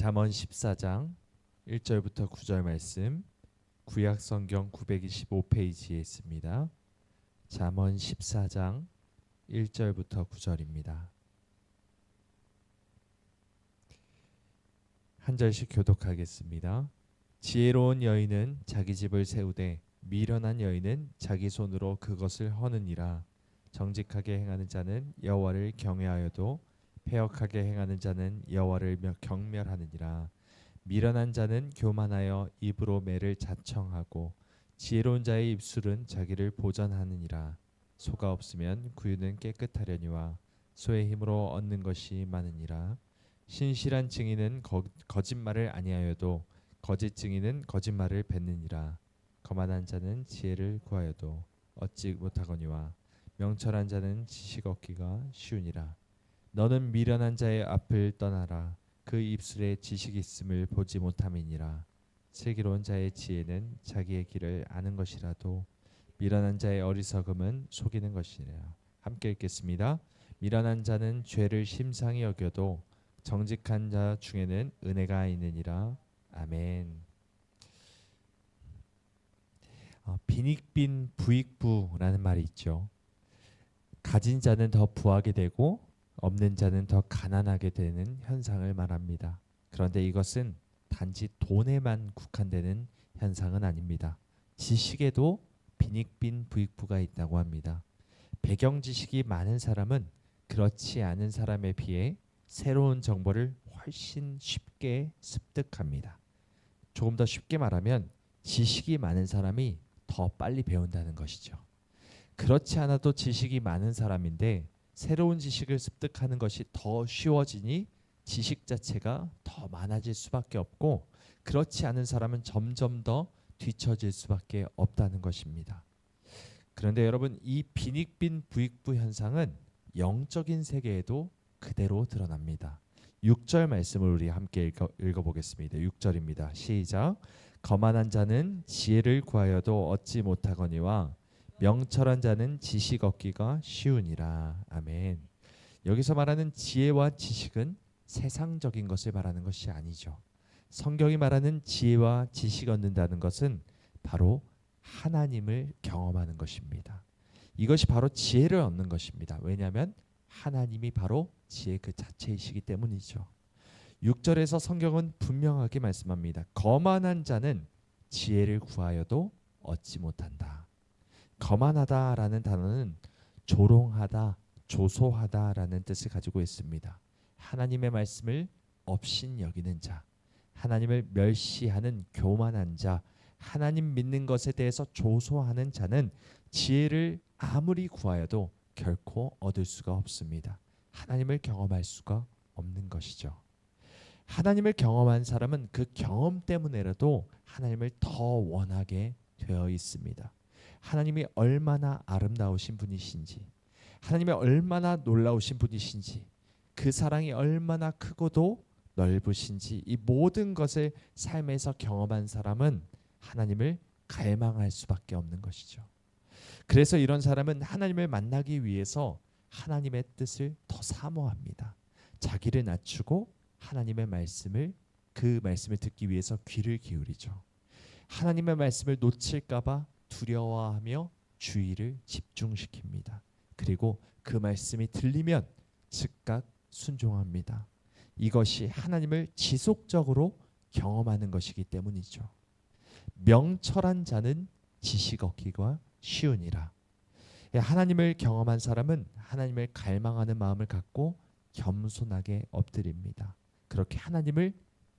잠언 14장 1절부터 9절 말씀 구약 성경 925페이지에 있습니다. 잠언 14장 1절부터 9절입니다. 한 절씩 교독하겠습니다. 지혜로운 여인은 자기 집을 세우되 미련한 여인은 자기 손으로 그것을 허느니라. 정직하게 행하는 자는 여호와를 경외하여도 패역하게 행하는 자는 여호와를 경멸하느니라. 미련한 자는 교만하여 입으로 매를 자청하고 지혜로운 자의 입술은 자기를 보전하느니라. 소가 없으면 구유는 깨끗하려니와 소의 힘으로 얻는 것이 많으니라. 신실한 증인은 거짓말을 아니하여도 거짓 증인은 거짓말을 뱉느니라. 거만한 자는 지혜를 구하여도 얻지 못하거니와 명철한 자는 지식 얻기가 쉬우니라. 너는 미련한 자의 앞을 떠나라. 그 입술에 지식이 있음을 보지 못함이니라. 슬기로운 자의 지혜는 자기의 길을 아는 것이라도 미련한 자의 어리석음은 속이는 것이니라. 함께 읽겠습니다. 미련한 자는 죄를 심상히 여겨도 정직한 자 중에는 은혜가 있느니라. 아멘. 빈익빈 부익부라는 말이 있죠. 가진 자는 더 부하게 되고 없는 자는 더 가난하게 되는 현상을 말합니다. 그런데 이것은 단지 돈에만 국한되는 현상은 아닙니다. 지식에도 빈익빈 부익부가 있다고 합니다. 배경 지식이 많은 사람은 그렇지 않은 사람에 비해 새로운 정보를 훨씬 쉽게 습득합니다. 조금 더 쉽게 말하면 지식이 많은 사람이 더 빨리 배운다는 것이죠. 그렇지 않아도 지식이 많은 사람인데 새로운 지식을 습득하는 것이 더 쉬워지니 지식 자체가 더 많아질 수밖에 없고, 그렇지 않은 사람은 점점 더 뒤처질 수밖에 없다는 것입니다. 그런데 여러분, 이 빈익빈 부익부 현상은 영적인 세계에도 그대로 드러납니다. 6절 말씀을 우리 함께 읽어보겠습니다. 6절입니다. 시작. 거만한 자는 지혜를 구하여도 얻지 못하거니와 명철한 자는 지식 얻기가 쉬우니라. 아멘. 여기서 말하는 지혜와 지식은 세상적인 것을 말하는 것이 아니죠. 성경이 말하는 지혜와 지식 얻는다는 것은 바로 하나님을 경험하는 것입니다. 이것이 바로 지혜를 얻는 것입니다. 왜냐하면 하나님이 바로 지혜 그 자체이시기 때문이죠. 6절에서 성경은 분명하게 말씀합니다. 거만한 자는 지혜를 구하여도 얻지 못한다. 거만하다라는 단어는 조롱하다, 조소하다라는 뜻을 가지고 있습니다. 하나님의 말씀을 업신여기는 자, 하나님을 멸시하는 교만한 자, 하나님 믿는 것에 대해서 조소하는 자는 지혜를 아무리 구하여도 결코 얻을 수가 없습니다. 하나님을 경험할 수가 없는 것이죠. 하나님을 경험한 사람은 그 경험 때문에라도 하나님을 더 원하게 되어 있습니다. 하나님이 얼마나 아름다우신 분이신지, 하나님이 얼마나 놀라우신 분이신지, 그 사랑이 얼마나 크고도 넓으신지, 이 모든 것을 삶에서 경험한 사람은 하나님을 갈망할 수밖에 없는 것이죠. 그래서 이런 사람은 하나님을 만나기 위해서 하나님의 뜻을 더 사모합니다. 자기를 낮추고 하나님의 말씀을, 그 말씀을 듣기 위해서 귀를 기울이죠. 하나님의 말씀을 놓칠까 봐 두려워하며 주의를 집중시킵니다. 그리고 그 말씀이 들리면 즉각 순종합니다. 이것이 하나님을 지속적으로 경험하는 것이기 때문이죠. 명철한 자는 지식 얻기가 쉬우니라. 하나님을 경험한 사람은 하나님을 갈망하는 마음을 갖고 겸손하게 엎드립니다. 그렇게 하나님을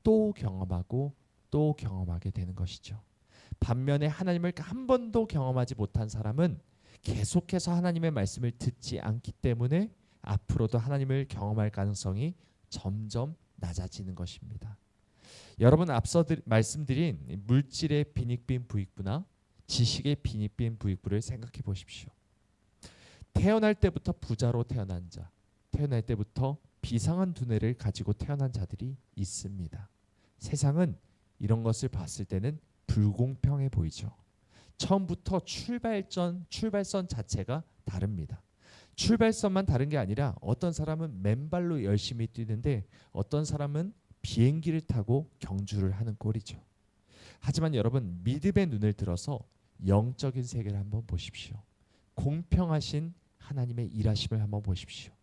또 경험하고 또 경험하게 되는 것이죠. 반면에 하나님을 한 번도 경험하지 못한 사람은 계속해서 하나님의 말씀을 듣지 않기 때문에 앞으로도 하나님을 경험할 가능성이 점점 낮아지는 것입니다. 여러분, 앞서 말씀드린 물질의 빈익빈 부익부나 지식의 빈익빈 부익부를 생각해 보십시오. 태어날 때부터 부자로 태어난 자, 태어날 때부터 비상한 두뇌를 가지고 태어난 자들이 있습니다. 세상은 이런 것을 봤을 때는 불공평해 보이죠. 처음부터 출발선 자체가 다릅니다. 출발선만 다른 게 아니라 어떤 사람은 맨발로 열심히 뛰는데 어떤 사람은 비행기를 타고 경주를 하는 꼴이죠. 하지만 여러분, 믿음의 눈을 들어서 영적인 세계를 한번 보십시오. 공평하신 하나님의 일하심을 한번 보십시오.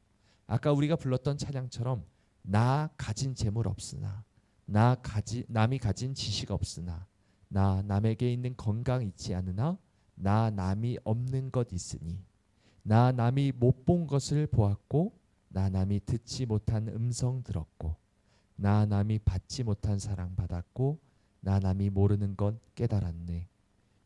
아까 우리가 불렀던 찬양처럼 나 가진 재물 없으나, 남이 가진 지식 없으나, 나 남에게 있는 건강 있지 않으나, 나 남이 없는 것 있으니, 나 남이 못 본 것을 보았고, 나 남이 듣지 못한 음성 들었고, 나 남이 받지 못한 사랑 받았고, 나 남이 모르는 것 깨달았네.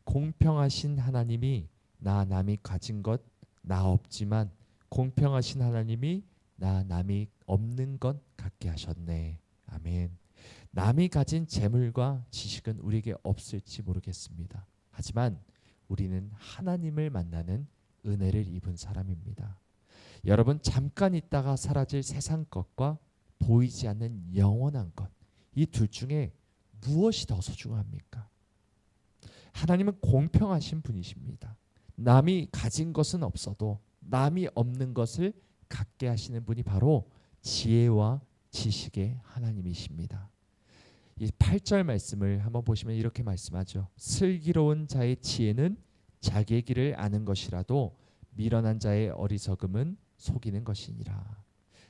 공평하신 하나님이 나 남이 가진 것 나 없지만 공평하신 하나님이 나 남이 없는 것 갖게 하셨네. 아멘. 남이 가진 재물과 지식은 우리에게 없을지 모르겠습니다. 하지만 우리는 하나님을 만나는 은혜를 입은 사람입니다. 여러분, 잠깐 있다가 사라질 세상 것과 보이지 않는 영원한 것, 이 둘 중에 무엇이 더 소중합니까? 하나님은 공평하신 분이십니다. 남이 가진 것은 없어도 남이 없는 것을 갖게 하시는 분이 바로 지혜와 지식의 하나님이십니다. 이 8절 말씀을 한번 보시면 이렇게 말씀하죠. 슬기로운 자의 지혜는 자기의 길을 아는 것이라도 미련한 자의 어리석음은 속이는 것이니라.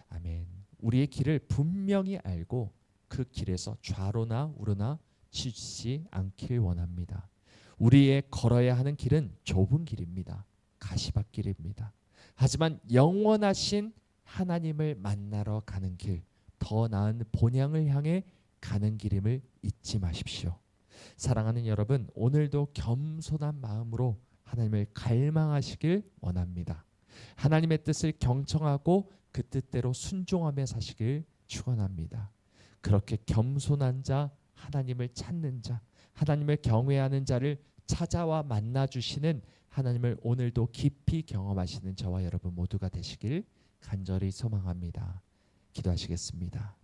아멘. 우리의 길을 분명히 알고 그 길에서 좌로나 우로나 치우치지 않길 원합니다. 우리의 걸어야 하는 길은 좁은 길입니다. 가시밭길입니다. 하지만 영원하신 하나님을 만나러 가는 길, 더 나은 본향을 향해 가는 길임을 잊지 마십시오. 사랑하는 여러분, 오늘도 겸손한 마음으로 하나님을 갈망하시길 원합니다. 하나님의 뜻을 경청하고 그 뜻대로 순종하며 사시길 축원합니다. 그렇게 겸손한 자, 하나님을 찾는 자, 하나님을 경외하는 자를 찾아와 만나주시는 하나님을 오늘도 깊이 경험하시는 저와 여러분 모두가 되시길 간절히 소망합니다. 기도하시겠습니다.